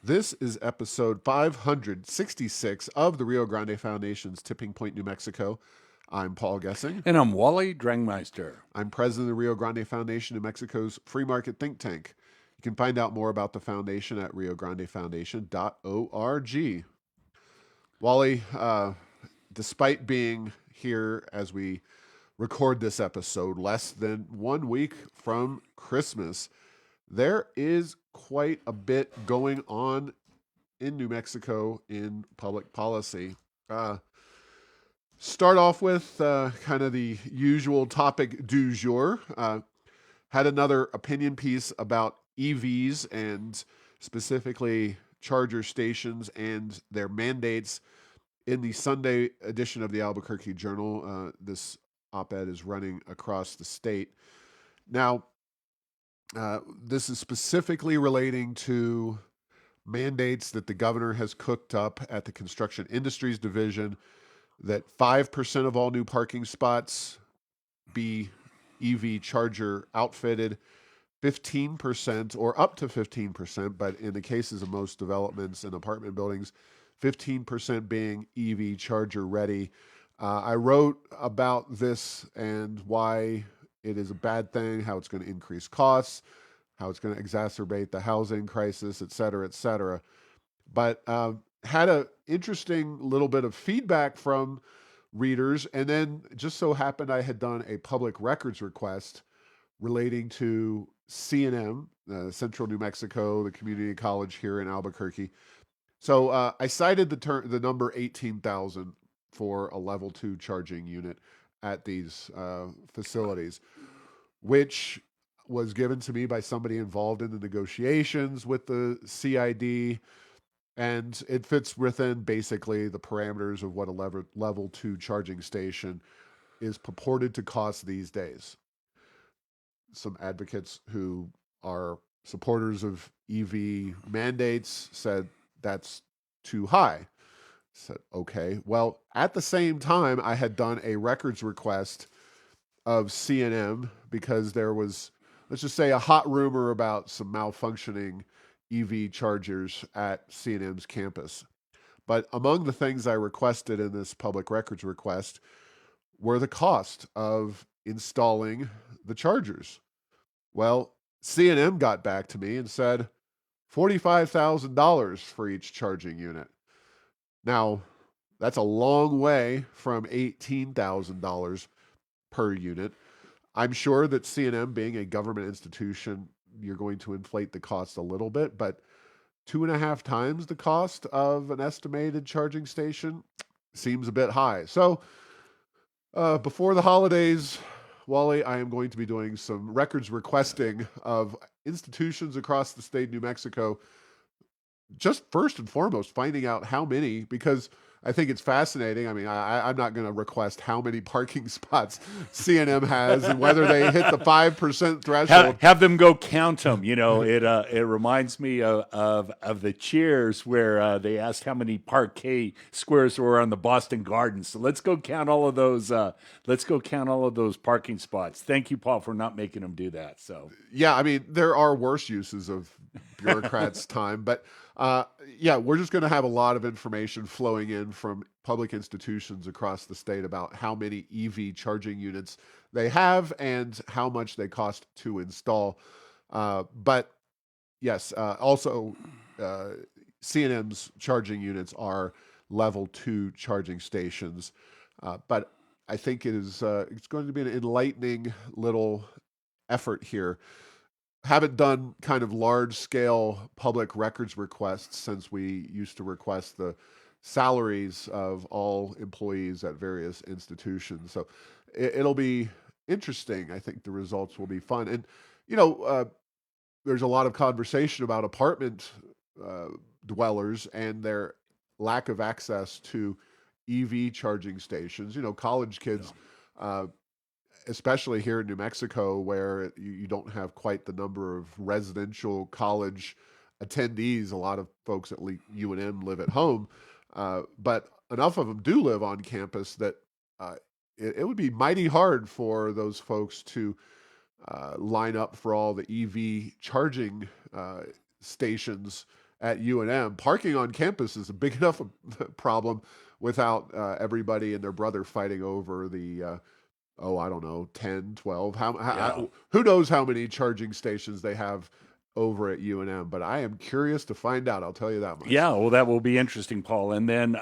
This is episode 566 of the Rio Grande Foundation's Tipping Point, New Mexico. I'm Paul Gessing. And I'm Wally Drangmeister. I'm president of the Rio Grande Foundation, New Mexico's free market think tank. You can find out more about the foundation at riograndefoundation.org. Wally, despite being here as we record this episode less than 1 week from Christmas, there is quite a bit going on in New Mexico in public policy. Start off with kind of the usual topic du jour. Had another opinion piece about EVs and specifically charger stations and their mandates in the Sunday edition of the Albuquerque Journal. This op-ed is running across the state. Now, this is specifically relating to mandates that the governor has cooked up at the Construction Industries Division that 5% of all new parking spots be EV charger outfitted, 15% or up to 15%, but in the cases of most developments and apartment buildings, 15% being EV charger ready. I wrote about this and why it is a bad thing, how it's going to increase costs, how it's going to exacerbate the housing crisis, et cetera, et cetera. But had an interesting little bit of feedback from readers. And then just so happened I had done a public records request relating to C&M, Central New Mexico, the community college here in Albuquerque. So I cited the number 18,000 for a level 2 charging unit at these facilities, which was given to me by somebody involved in the negotiations with the CID, and it fits within basically the parameters of what a level 2 charging station is purported to cost these days. Some advocates who are supporters of EV mandates said that's too high. Said, okay. Well, at the same time, I had done a records request of C&M because there was, let's just say, a hot rumor about some malfunctioning EV chargers at C&M's campus. But among the things I requested in this public records request were the cost of installing the chargers. Well, C&M got back to me and said $45,000 for each charging unit. Now, that's a long way from $18,000 per unit. I'm sure that C&M, being a government institution, you're going to inflate the cost a little bit, but 2.5 times the cost of an estimated charging station seems a bit high. So before the holidays, Wally, I am going to be doing some records requesting of institutions across the state of New Mexico, just first and foremost finding out how many, because I think it's fascinating. I mean, I'm not going to request how many parking spots C&M has and whether they hit the 5% threshold. Have them go count them. You know, it reminds me of the Cheers where they asked how many parquet squares were on the Boston Gardens. So let's go count all of those. Let's go count all of those parking spots. Thank you, Paul, for not making them do that. So yeah, I mean, there are worse uses of bureaucrats' time, but yeah, we're just going to have a lot of information flowing in from public institutions across the state about how many EV charging units they have and how much they cost to install. But yes, also C&M's charging units are level 2 charging stations. But I think it's going to be an enlightening little effort here. Haven't done kind of large scale public records requests since we used to request the salaries of all employees at various institutions. So it'll be interesting. I think the results will be fun. And, you know, there's a lot of conversation about apartment dwellers and their lack of access to EV charging stations. You know, college kids, especially here in New Mexico, where you don't have quite the number of residential college attendees. A lot of folks at UNM live at home, but enough of them do live on campus that it would be mighty hard for those folks to line up for all the EV charging stations at UNM. Parking on campus is a big enough problem without everybody and their brother fighting over the I don't know, 10, 12. Yeah. Who knows how many charging stations they have over at UNM, but I am curious to find out. I'll tell you that much. Yeah, well, that will be interesting, Paul. And then,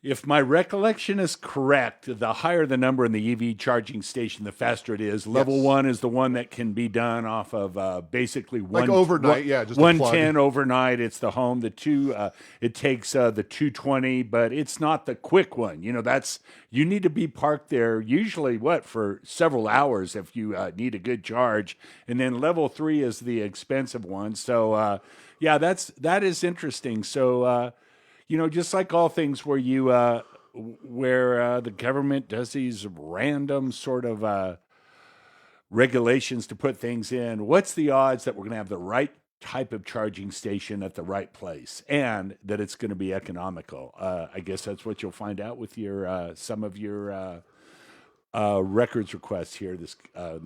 if my recollection is correct, the higher the number in the EV charging station, the faster it is. Level Yes. 1 is the one that can be done off of basically Like overnight, yeah, just a 110 overnight. It's the home. The two, it takes the 220, but it's not the quick one. You need to be parked there usually for several hours if you need a good charge. And then level 3 is the expensive one. So yeah, that is interesting. So. Just like all things where the government does these random sort of regulations to put things in, what's the odds that we're going to have the right type of charging station at the right place and that it's going to be economical? I guess that's what you'll find out with some of your records requests here in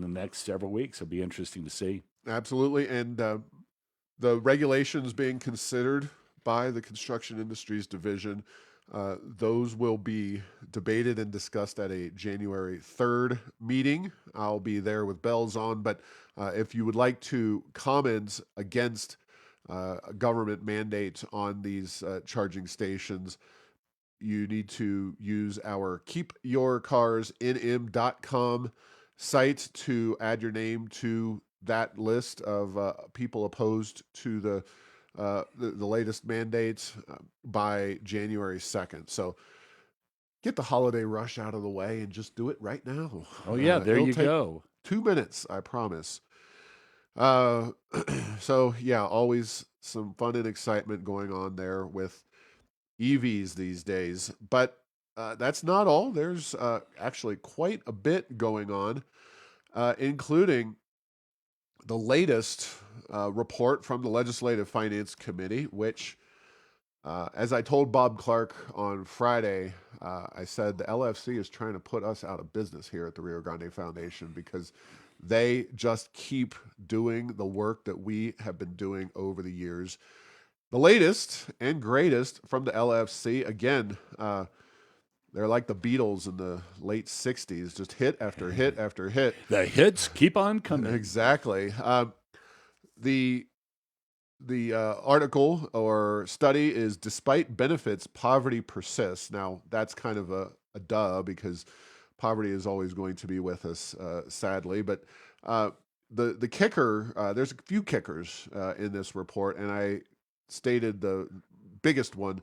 the next several weeks. It'll be interesting to see. Absolutely. And the regulations being considered by the Construction Industries Division, those will be debated and discussed at a January 3rd meeting. I'll be there with bells on, but if you would like to comment against government mandate on these charging stations, you need to use our keepyourcarsinm.com site to add your name to that list of people opposed to the latest mandates by January 2nd. So get the holiday rush out of the way and just do it right now. Oh, yeah, there you go. 2 minutes, I promise. So, yeah, always some fun and excitement going on there with EVs these days. But that's not all. There's actually quite a bit going on, including the latest report from the Legislative Finance Committee, which, as I told Bob Clark on Friday, I said the LFC is trying to put us out of business here at the Rio Grande Foundation because they just keep doing the work that we have been doing over the years. The latest and greatest from the LFC, again, they're like the Beatles in the late 60s, just hit after hit after hit. The hits keep on coming. Exactly. The article or study is Despite Benefits, Poverty Persists. Now, that's kind of a duh because poverty is always going to be with us, sadly. But the kicker, there's a few kickers in this report, and I stated the biggest one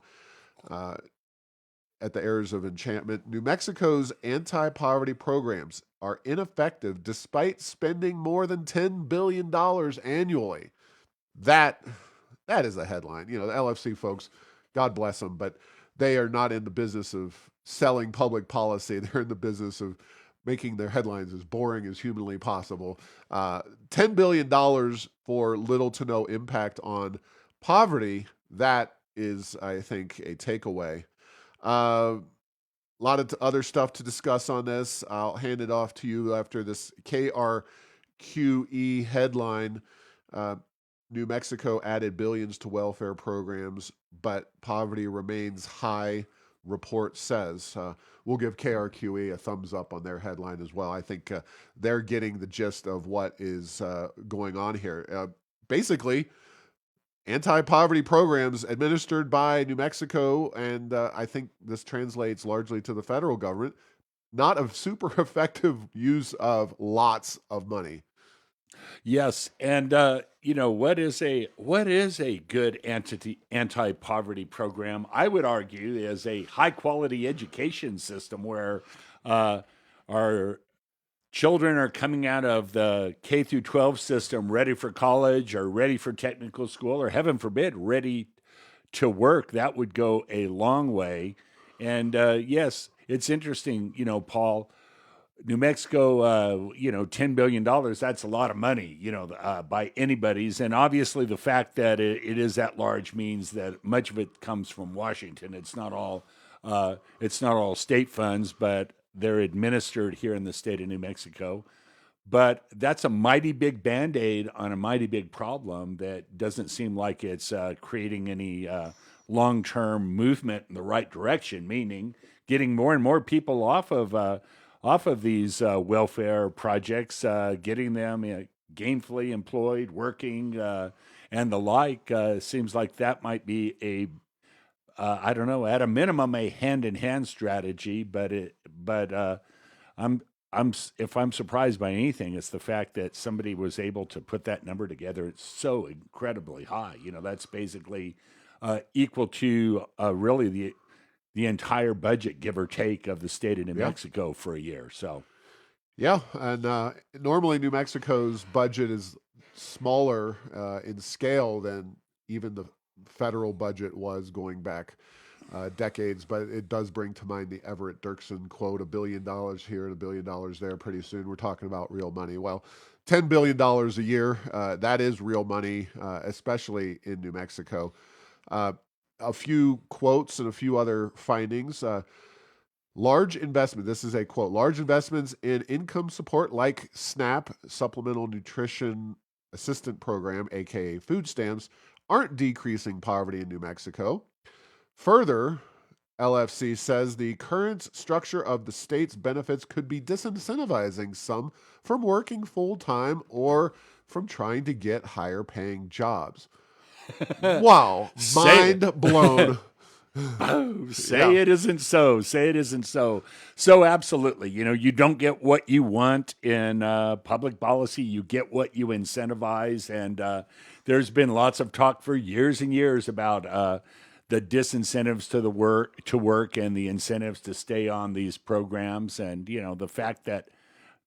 at the Errors of Enchantment. New Mexico's anti-poverty programs are ineffective despite spending more than $10 billion annually. That is a headline. The LFC folks, God bless them, but they are not in the business of selling public policy. They're in the business of making their headlines as boring as humanly possible. $10 billion for little to no impact on poverty. That is, I think, a takeaway. A lot of other stuff to discuss on this. I'll hand it off to you after this KRQE headline. New Mexico added billions to welfare programs, but poverty remains high, report says. We'll give KRQE a thumbs up on their headline as well. I think they're getting the gist of what is going on here. Basically, anti-poverty programs administered by New Mexico, and I think this translates largely to the federal government, not a super effective use of lots of money. Yes, and what is a good anti-poverty program? I would argue is a high quality education system where our children are coming out of the K through 12 system ready for college or ready for technical school or heaven forbid ready to work. That would go a long way. And yes, it's interesting, Paul. New Mexico, $10 billion, that's a lot of money, by anybody's. And obviously the fact that it is that large means that much of it comes from Washington. It's not all state funds, but they're administered here in the state of New Mexico. but that's a mighty big band-aid on a mighty big problem that doesn't seem like it's creating any long-term movement in the right direction, meaning getting more and more people off of these welfare projects, getting them gainfully employed, working, and the like. Seems like that might be a I don't know, at a minimum, a hand-in-hand strategy. I'm if I'm surprised by anything, it's the fact that somebody was able to put that number together. It's so incredibly high. You know, that's basically equal to really the entire budget, give or take, of the state of New Yeah. Mexico for a year. So, Yeah, and normally New Mexico's budget is smaller in scale than even the federal budget was going back decades, but it does bring to mind the Everett Dirksen quote: $1 billion here and $1 billion there. Pretty soon we're talking about real money. Well, $10 billion a year, that is real money, especially in New Mexico. Uh, a few quotes and a few other findings. Large investment, this is a quote, large investments in income support like SNAP, Supplemental Nutrition Assistant Program, aka food stamps, aren't decreasing poverty in New Mexico. Further, LFC says the current structure of the state's benefits could be disincentivizing some from working full time or from trying to get higher paying jobs. Wow, say mind blown. Oh, say Yeah. it isn't so. Say it isn't so. So, absolutely. You know, you don't get what you want in public policy. You get what you incentivize. And there's been lots of talk for years and years about the disincentives to work and the incentives to stay on these programs. And, you know, the fact that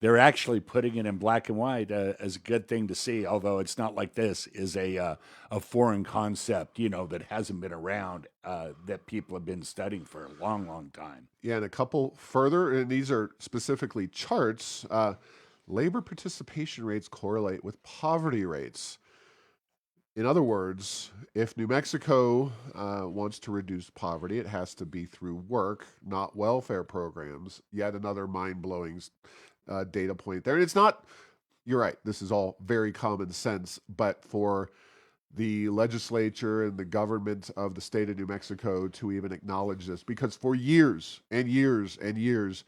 they're actually putting it in black and white as a good thing to see. Although it's not like this is a foreign concept, you know, that hasn't been around that people have been studying for a long, long time. Yeah, and a couple further, and these are specifically charts. Labor participation rates correlate with poverty rates. In other words, if New Mexico wants to reduce poverty, it has to be through work, not welfare programs. Yet another mind blowing data point there. And it's not, you're right, this is all very common sense, but for the legislature and the government of the state of New Mexico to even acknowledge this, because for years and years and years,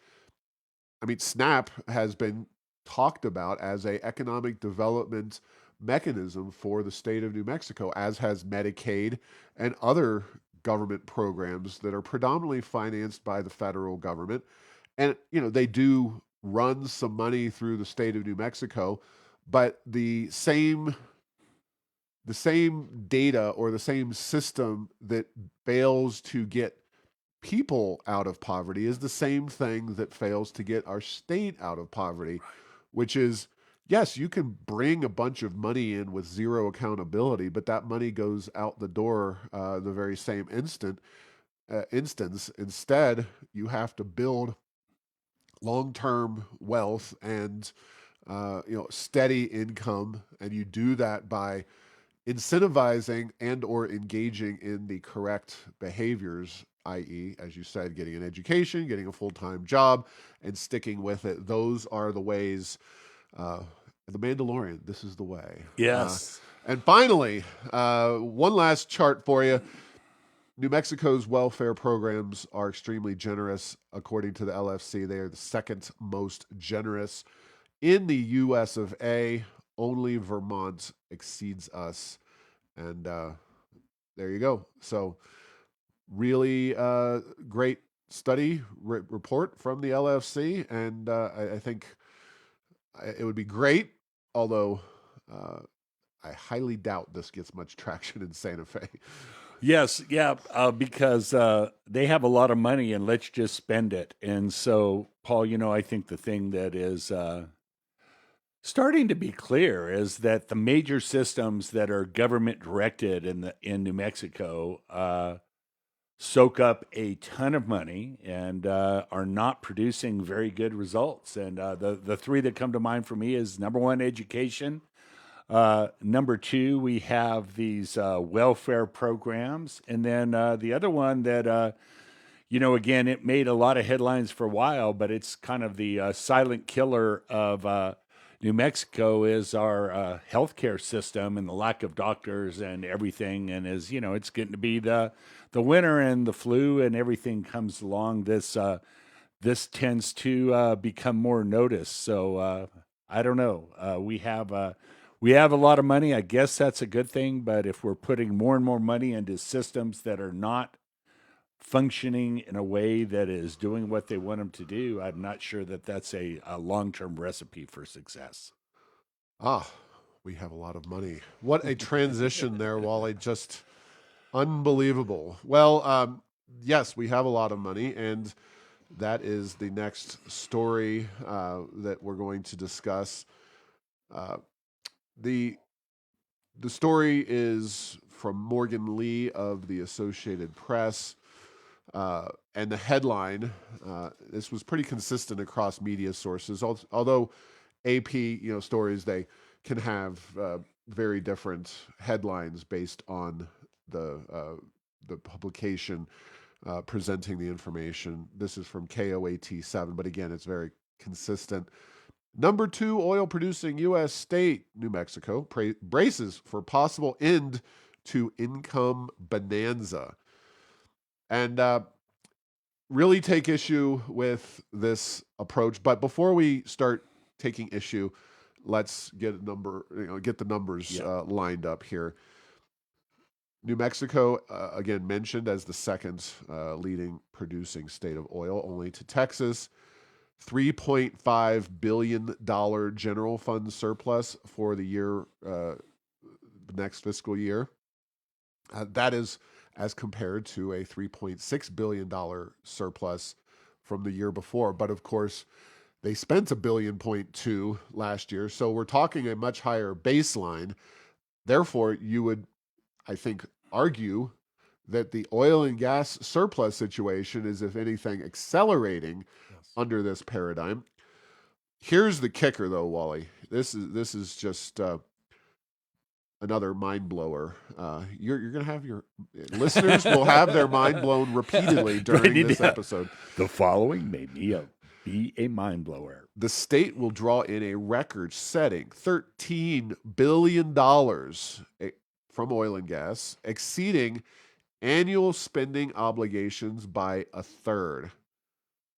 I mean, SNAP has been talked about as a economic development mechanism for the state of New Mexico, as has Medicaid and other government programs that are predominantly financed by the federal government. And you know, they do run some money through the state of New Mexico, but the same data or the same system that fails to get people out of poverty is the same thing that fails to get our state out of poverty, which is, yes, you can bring a bunch of money in with zero accountability, but that money goes out the door the very same instance. Instead, you have to build long-term wealth and steady income, and you do that by incentivizing and or engaging in the correct behaviors, i.e., as you said, getting an education, getting a full-time job, and sticking with it. Those are the ways. The Mandalorian, this is the way. Yes. And finally, one last chart for you. New Mexico's welfare programs are extremely generous. According to the LFC, they are the second most generous in the US of A. Only Vermont exceeds us. And there you go. So, really great study report from the LFC. And I think it would be great, although I highly doubt this gets much traction in Santa Fe. Yes, yeah, because they have a lot of money and let's just spend it. And so, Paul, you know, I think the thing that is starting to be clear is that the major systems that are government directed in New Mexico soak up a ton of money and are not producing very good results. And the three that come to mind for me is number one, education. Number two, we have these welfare programs. And then the other one that, you know, again, it made a lot of headlines for a while, but it's kind of the silent killer of New Mexico is our healthcare system and the lack of doctors and everything, and is it's getting to be the winter and the flu and everything comes along. This tends to become more noticed. So I don't know. We have a lot of money. I guess that's a good thing. But if we're putting more and more money into systems that are not functioning in a way that is doing what they want them to do, I'm not sure that that's a long term recipe for success. Ah, we have a lot of money. What a transition there, Wally. Just unbelievable. Well, yes, we have a lot of money, and that is the next story that we're going to discuss. Uh, the the story is from Morgan Lee of the Associated Press, and the headline. This was pretty consistent across media sources, although AP, stories they can have very different headlines based on the publication presenting the information. This is from KOAT 7, but again, it's very consistent. Number two oil producing U.S. state, New Mexico, braces for possible end to income bonanza. And really take issue with this approach. But before we start taking issue, let's get get the numbers lined up here. New Mexico, again, mentioned as the second leading producing state of oil, only to Texas. $3.5 billion general fund surplus for the year, next fiscal year. That is as compared to a $3.6 billion surplus from the year before. But of course, they spent $1.2 billion last year. So we're talking a much higher baseline. Therefore, you would, I think, argue that the oil and gas surplus situation is, if anything, accelerating under this paradigm. Here's the kicker, though, Wally. This is just another mind blower. You're going to have your listeners will have their mind blown repeatedly during this episode. The following may be a mind blower. The state will draw in a record-setting $13 billion from oil and gas, exceeding annual spending obligations by a third.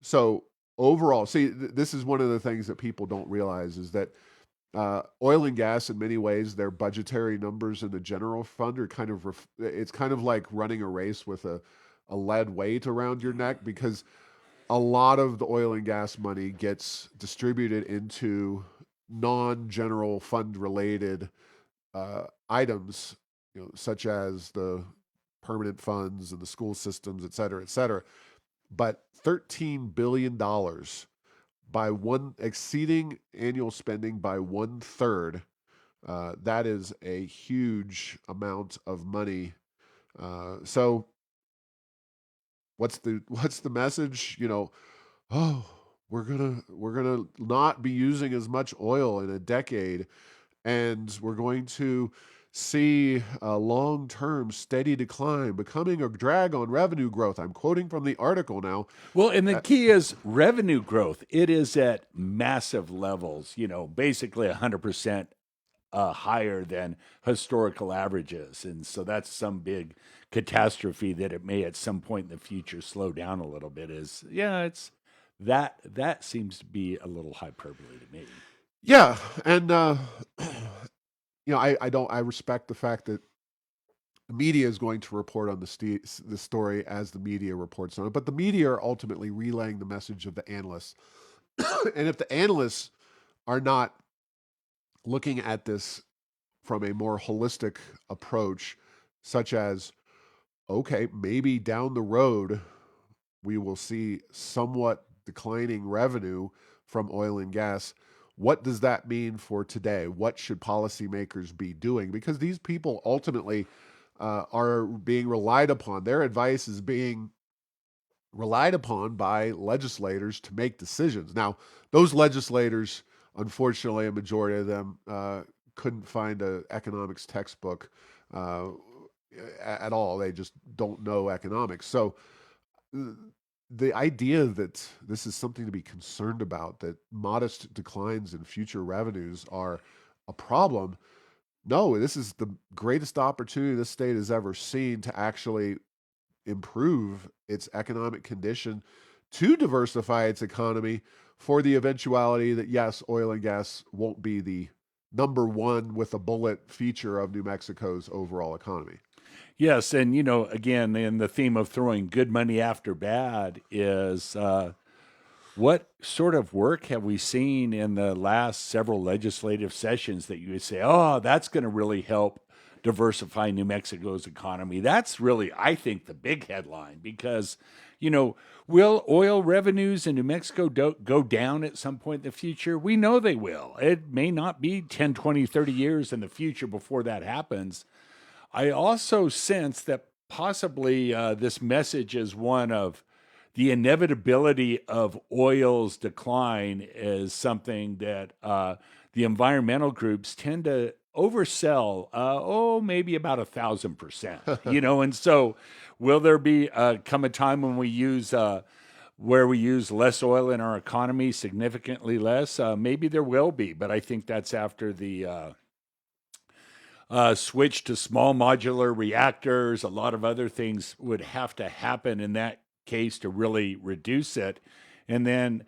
So overall, see, this is one of the things that people don't realize is that oil and gas, in many ways, their budgetary numbers in the general fund are kind of, it's kind of like running a race with a lead weight around your neck, because a lot of the oil and gas money gets distributed into non-general fund related items, such as the permanent funds and the school systems, et cetera, et cetera. But $13 billion exceeding annual spending by 1/3. That is a huge amount of money. So what's the message? Oh, we're gonna not be using as much oil in a decade, and we're going to see a long-term steady decline, becoming a drag on revenue growth. I'm quoting from the article now. Well, and the key is revenue growth. It is at massive levels, basically 100% higher than historical averages. And so that's some big catastrophe that it may at some point in the future slow down a little bit. It's that seems to be a little hyperbole to me. Yeah. And, I respect the fact that the media is going to report on the story as the media reports on it, but the media are ultimately relaying the message of the analysts. And if the analysts are not looking at this from a more holistic approach, such as, okay, maybe down the road we will see somewhat declining revenue from oil and gas. What does that mean for today? What should policymakers be doing? Because these people ultimately are being relied upon. Their advice is being relied upon by legislators to make decisions. Now, those legislators, unfortunately, a majority of them couldn't find an economics textbook at all. They just don't know economics. So the idea that this is something to be concerned about, that modest declines in future revenues are a problem. No, this is the greatest opportunity this state has ever seen to actually improve its economic condition, to diversify its economy for the eventuality that, yes, oil and gas won't be the number one with a bullet feature of New Mexico's overall economy. Yes, and again, in the theme of throwing good money after bad is what sort of work have we seen in the last several legislative sessions that you would say, oh, that's going to really help diversify New Mexico's economy? That's really, I think, the big headline because, will oil revenues in New Mexico go down at some point in the future? We know they will. It may not be 10, 20, 30 years in the future before that happens. I also sense that possibly this message is one of the inevitability of oil's decline is something that the environmental groups tend to oversell. Maybe about 1,000%. And so will there be come a time when we use where we use less oil in our economy, significantly less? Maybe there will be, but I think that's after the switch to small modular reactors. A lot of other things would have to happen in that case to really reduce it. And then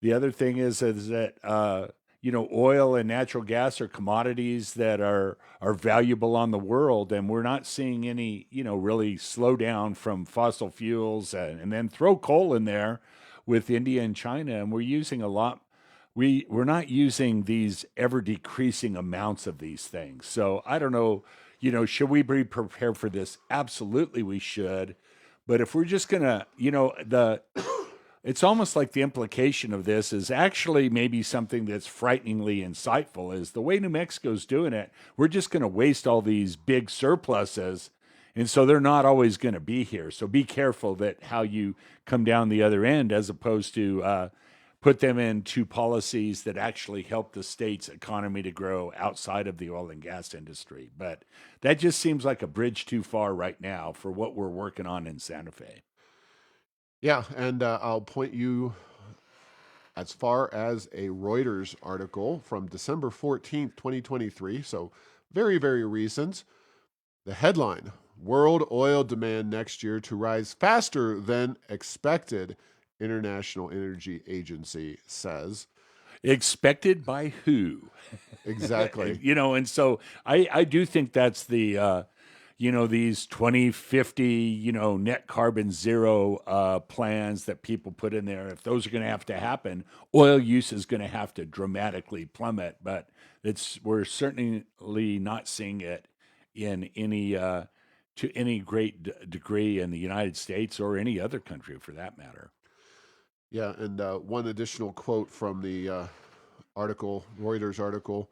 the other thing is that oil and natural gas are commodities that are valuable on the world, and we're not seeing any really slowdown from fossil fuels, and then throw coal in there with India and China, and we're using a lot. We're not using these ever decreasing amounts of these things. So I don't know, should we be prepared for this? Absolutely, we should. But if we're just gonna, it's almost like the implication of this is actually maybe something that's frighteningly insightful is the way New Mexico's doing it. We're just going to waste all these big surpluses. And so they're not always going to be here. So be careful that how you come down the other end as opposed to put them into policies that actually help the state's economy to grow outside of the oil and gas industry. But that just seems like a bridge too far right now for what we're working on in Santa Fe. Yeah, and I'll point you as far as a Reuters article from December 14th, 2023. So very, very recent. The headline: World oil demand next year to rise faster than expected, International Energy Agency says. Expected by who? Exactly. And so I do think that's the, these 2050, net carbon zero plans that people put in there. If those are going to happen, oil use is going to have to dramatically plummet. But we're certainly not seeing it in any to any great degree in the United States or any other country for that matter. Yeah, and one additional quote from the article, Reuters article.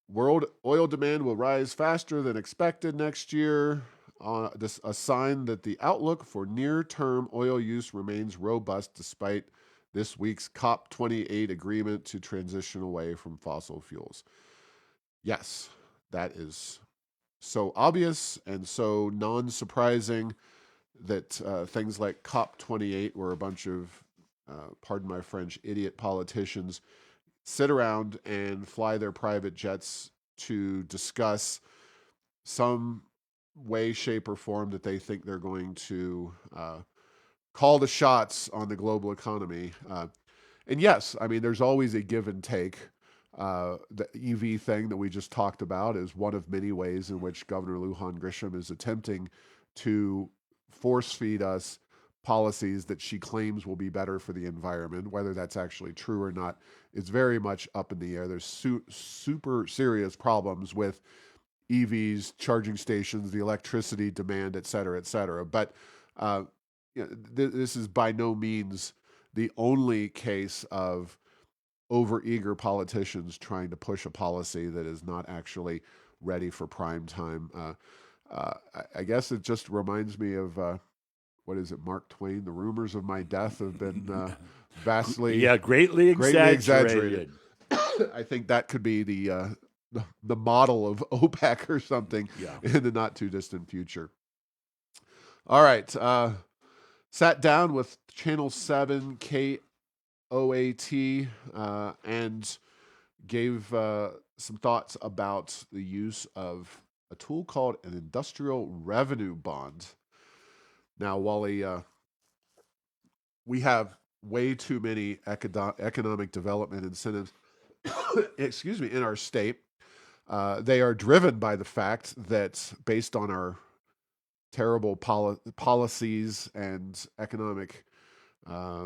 World oil demand will rise faster than expected next year. This a sign that the outlook for near-term oil use remains robust despite this week's COP28 agreement to transition away from fossil fuels. Yes, that is so obvious and so non-surprising that things like COP28, where a bunch of, pardon my French, idiot politicians sit around and fly their private jets to discuss some way, shape, or form that they think they're going to call the shots on the global economy. And yes, I mean, there's always a give and take. The EV thing that we just talked about is one of many ways in which Governor Lujan Grisham is attempting to force feed us policies that she claims will be better for the environment. Whether that's actually true or not is very much up in the air. There's super serious problems with EVs, charging stations, the electricity demand, et cetera, et cetera. But this is by no means the only case of overeager politicians trying to push a policy that is not actually ready for prime time. I guess it just reminds me of what is it, Mark Twain? The rumors of my death have been vastly, greatly exaggerated. I think that could be the model of OPEC or something in the not too distant future. All right. sat down with Channel 7 KOAT and gave some thoughts about the use of a tool called an industrial revenue bond. Now, Wally, we have way too many economic development incentives, excuse me, in our state. They are driven by the fact that based on our terrible policies and economic uh,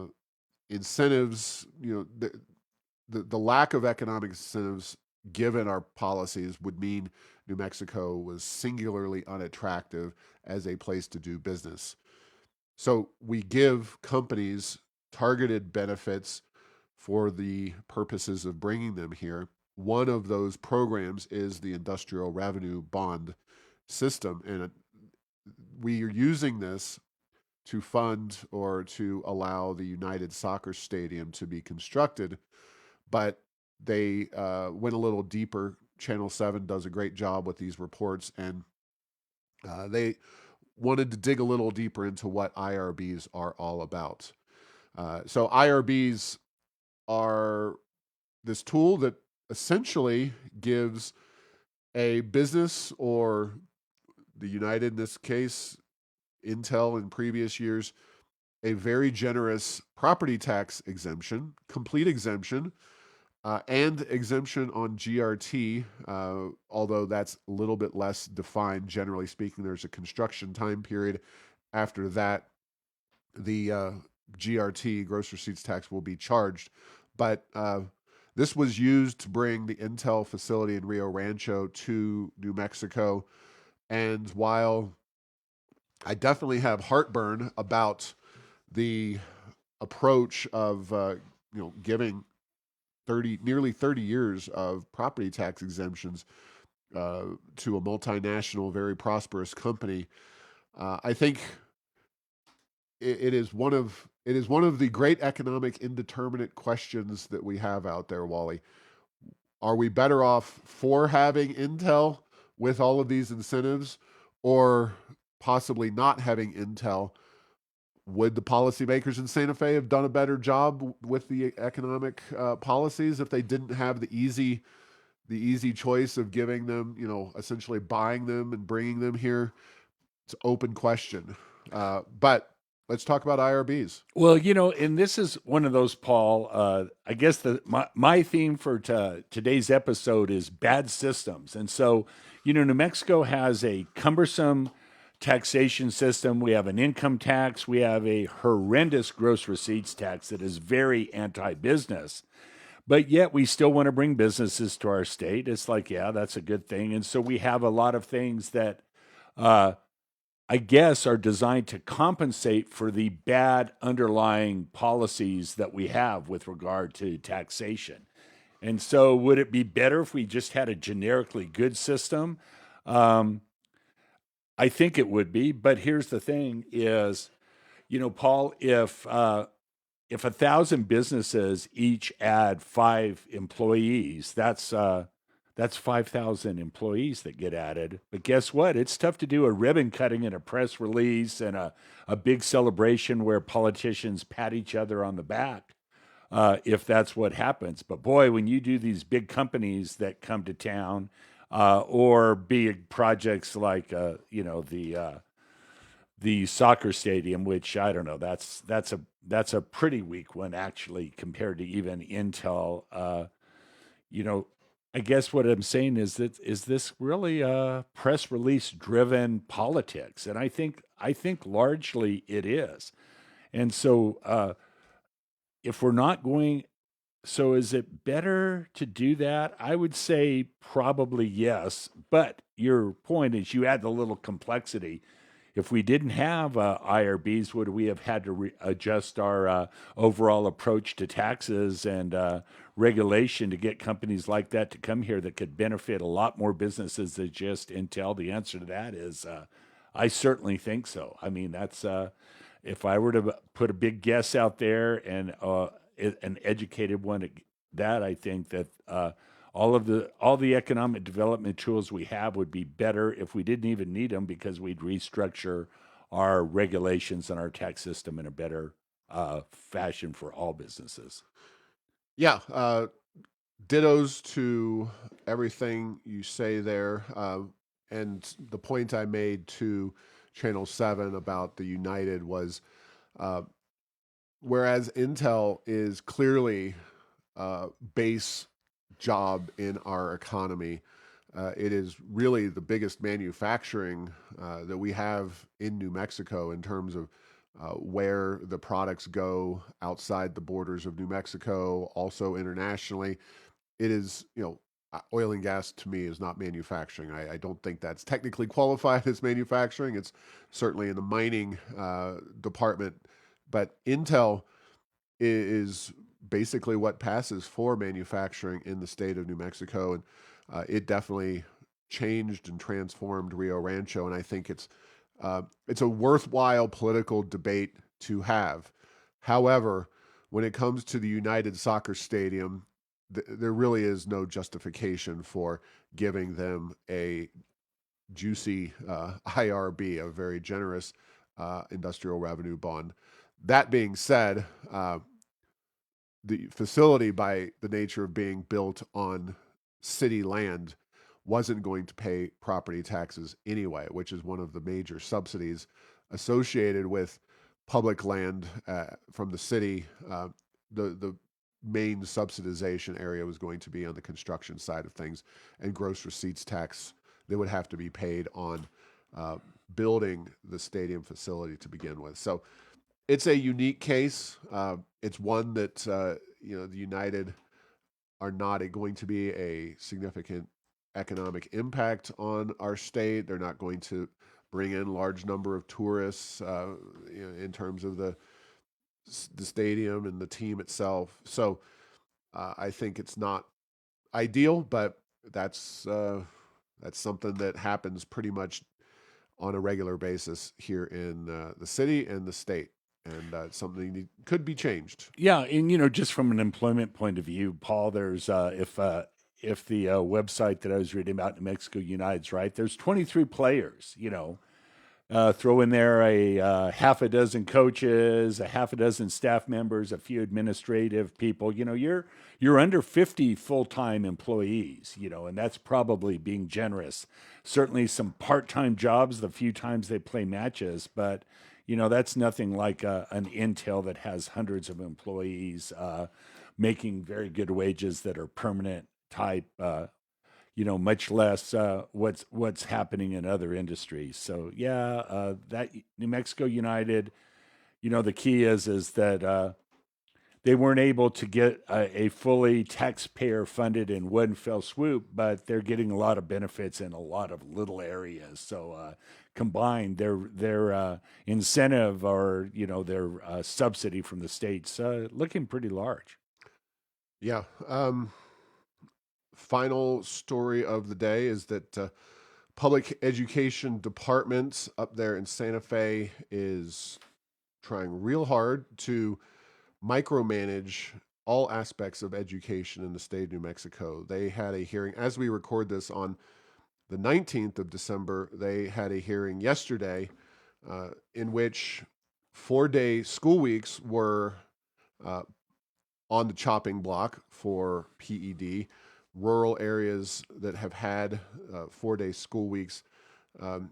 incentives, the lack of economic incentives given our policies would mean New Mexico was singularly unattractive as a place to do business. So we give companies targeted benefits for the purposes of bringing them here. One of those programs is the industrial revenue bond system, and we are using this to fund or to allow the United Soccer Stadium to be constructed. But they went a little deeper. Channel 7 does a great job with these reports, and they wanted to dig a little deeper into what IRBs are all about. So IRBs are this tool that essentially gives a business, or the United in this case, Intel in previous years, a very generous property tax exemption, complete exemption, and exemption on GRT, although that's a little bit less defined. Generally speaking, there's a construction time period. After that, the GRT, gross receipts tax, will be charged. But this was used to bring the Intel facility in Rio Rancho to New Mexico. And while I definitely have heartburn about the approach of giving nearly 30 years of property tax exemptions to a multinational, very prosperous company, I think it is one of the great economic indeterminate questions that we have out there, Wally. Are we better off for having Intel with all of these incentives, or possibly not having Intel? Would the policymakers in Santa Fe have done a better job with the economic policies if they didn't have the easy choice of giving them, essentially buying them and bringing them here? It's an open question. But let's talk about IRBs. Well, and this is one of those, Paul. I guess my theme for today's episode is bad systems. And so, New Mexico has a cumbersome taxation system. We have an income tax. We have a horrendous gross receipts tax that is very anti-business. But yet we still want to bring businesses to our state. It's like, yeah, that's a good thing. And so we have a lot of things that I guess are designed to compensate for the bad underlying policies that we have with regard to taxation. And so would it be better if we just had a generically good system? I think it would be, but here's the thing is, Paul, if 1,000 businesses each add 5 employees, that's 5,000 employees that get added. But guess what? It's tough to do a ribbon cutting and a press release and a big celebration where politicians pat each other on the back if that's what happens. But boy, when you do these big companies that come to town or big projects like, the soccer stadium, which I don't know, that's a pretty weak one actually compared to even Intel. I guess what I'm saying is that is this really press release driven politics, and I think largely it is. And so if we're not going, so is it better to do that? I would say probably yes, but your point is you add the little complexity. If we didn't have IRBs, would we have had to adjust our overall approach to taxes and regulation to get companies like that to come here that could benefit a lot more businesses than just Intel? The answer to that is I certainly think so. I mean, that's if I were to put a big guess out there and an educated one at that, I think that all the economic development tools we have would be better if we didn't even need them because we'd restructure our regulations and our tax system in a better fashion for all businesses. Yeah, dittos to everything you say there. And the point I made to Channel 7 about the United was uh, whereas Intel is clearly base job in our economy, it is really the biggest manufacturing that we have in New Mexico in terms of where the products go outside the borders of New Mexico, also internationally. It is, oil and gas to me is not manufacturing. I don't think that's technically qualified as manufacturing. It's certainly in the mining department, but Intel is basically what passes for manufacturing in the state of New Mexico, and it definitely changed and transformed Rio Rancho. And I think it's a worthwhile political debate to have. However, when it comes to the United Soccer Stadium, there really is no justification for giving them a juicy IRB, a very generous industrial revenue bond. That being said, the facility, by the nature of being built on city land, wasn't going to pay property taxes anyway, which is one of the major subsidies associated with public land from the city. The main subsidization area was going to be on the construction side of things, and gross receipts tax that would have to be paid on building the stadium facility to begin with. So it's a unique case. It's one that the United are not going to be a significant economic impact on our state. They're not going to bring in large number of tourists in terms of the stadium and the team itself. So I think it's not ideal, but that's something that happens pretty much on a regular basis here in the city and the state, and something that could be changed. Yeah, and just from an employment point of view, Paul, there's if the website that I was reading about, New Mexico United's right, there's 23 players. Throw in there a half a dozen coaches, a half a dozen staff members, a few administrative people. You're under 50 full-time employees. And that's probably being generous. Certainly some part-time jobs the few times they play matches, but that's nothing like an Intel that has hundreds of employees making very good wages that are permanent type. Much less what's happening in other industries. So yeah, that New Mexico United, the key is that they weren't able to get a fully taxpayer funded in one fell swoop, but they're getting a lot of benefits in a lot of little areas. So combined, their incentive or their subsidy from the states looking pretty large. Yeah. Final story of the day is that public education departments up there in Santa Fe is trying real hard to micromanage all aspects of education in the state of New Mexico. They had a hearing as we record this on the 19th of December. They had a hearing yesterday in which 4-day school weeks were uh, on the chopping block for PED. Rural areas that have had 4-day school weeks um,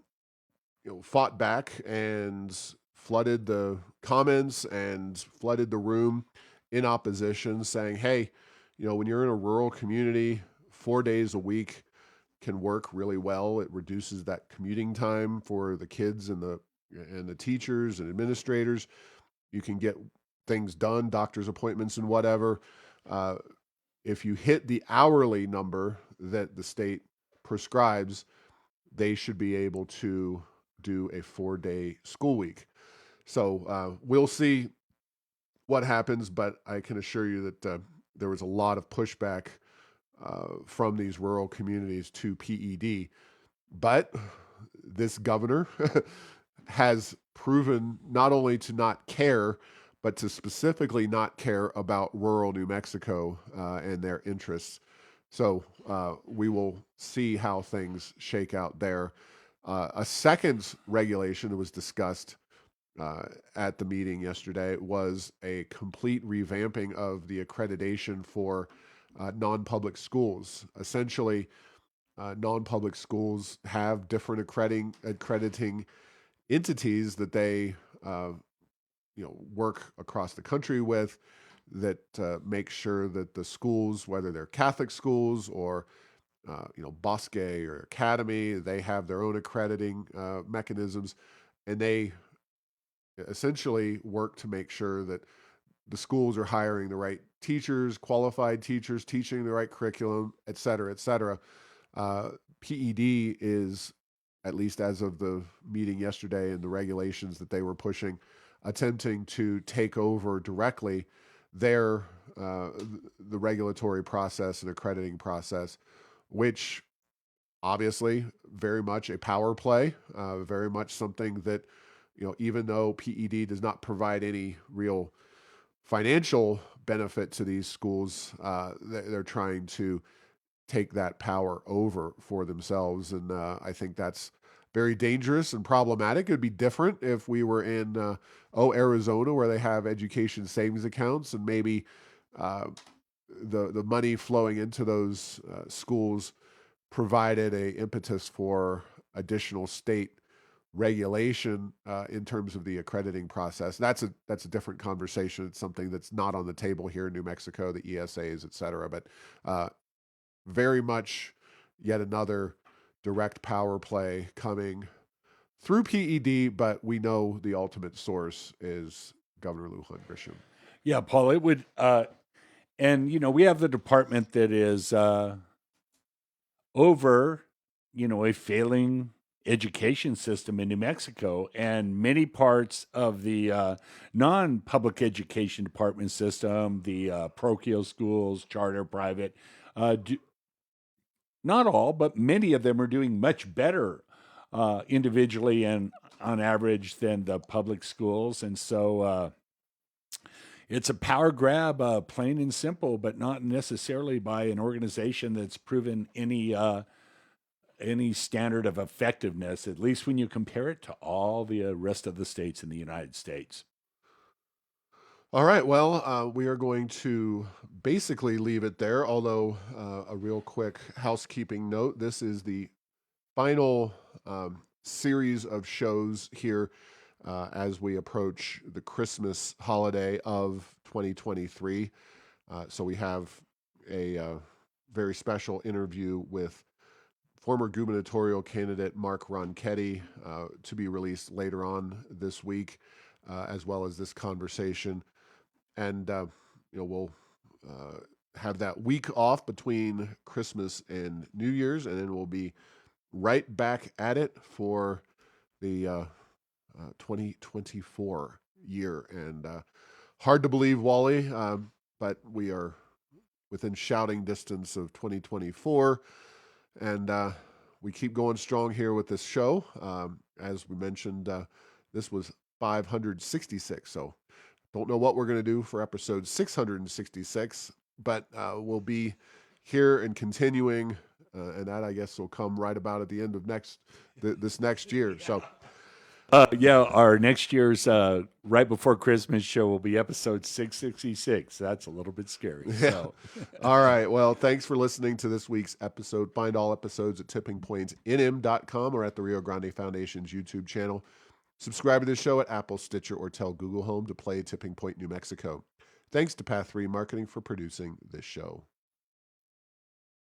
fought back and flooded the comments and flooded the room in opposition, saying, hey, when you're in a rural community, 4 days a week can work really well. It reduces that commuting time for the kids and the teachers and administrators. You can get things done, doctor's appointments and whatever. If you hit the hourly number that the state prescribes, they should be able to do a 4-day school week. So we'll see what happens, but I can assure you that there was a lot of pushback from these rural communities to PED. But this governor has proven not only to not care, but to specifically not care about rural New Mexico and their interests. So we will see how things shake out there. A second regulation that was discussed at the meeting yesterday was a complete revamping of the accreditation for non-public schools. Essentially, non-public schools have different accrediting entities that they work across the country with, that make sure that the schools, whether they're Catholic schools or Bosque or Academy, they have their own accrediting mechanisms, and they essentially work to make sure that the schools are hiring the right teachers, qualified teachers, teaching the right curriculum, et cetera, et cetera. PED is, at least as of the meeting yesterday and the regulations that they were pushing, attempting to take over directly their the regulatory process and accrediting process, which obviously very much a power play, very much something that, even though PED does not provide any real financial benefit to these schools, they're trying to take that power over for themselves. And I think that's very dangerous and problematic. It would be different if we were in, Arizona, where they have education savings accounts, and maybe the money flowing into those schools provided a impetus for additional state regulation in terms of the accrediting process. That's a different conversation. It's something that's not on the table here in New Mexico, the ESAs, et cetera. But very much yet another direct power play coming through PED, but we know the ultimate source is Governor Lujan Grisham. Yeah, Paul, it would, and we have the department that is over, a failing education system in New Mexico, and many parts of the non-public education department system, the parochial schools, charter, private, not all, but many of them are doing much better individually and on average than the public schools. And so it's a power grab, plain and simple, but not necessarily by an organization that's proven any standard of effectiveness, at least when you compare it to all the rest of the states in the United States. All right. Well, we are going to basically leave it there, although a real quick housekeeping note. This is the final series of shows here as we approach the Christmas holiday of 2023. So we have a very special interview with former gubernatorial candidate Mark Ronchetti to be released later on this week, as well as this conversation. And we'll have that week off between Christmas and New Year's, and then we'll be right back at it for the 2024 year. And hard to believe, Wally, but we are within shouting distance of 2024, and we keep going strong here with this show. As we mentioned, this was 566, so don't know what we're going to do for episode 666, but we'll be here and continuing, and that, I guess, will come right about at the end of this next year. So, our next year's right before Christmas show will be episode 666. That's a little bit scary. Yeah. So, all right. Well, thanks for listening to this week's episode. Find all episodes at tippingpointsnm.com or at the Rio Grande Foundation's YouTube channel. Subscribe to this show at Apple, Stitcher, or tell Google Home to play Tipping Point New Mexico. Thanks to Path 3 Marketing for producing this show.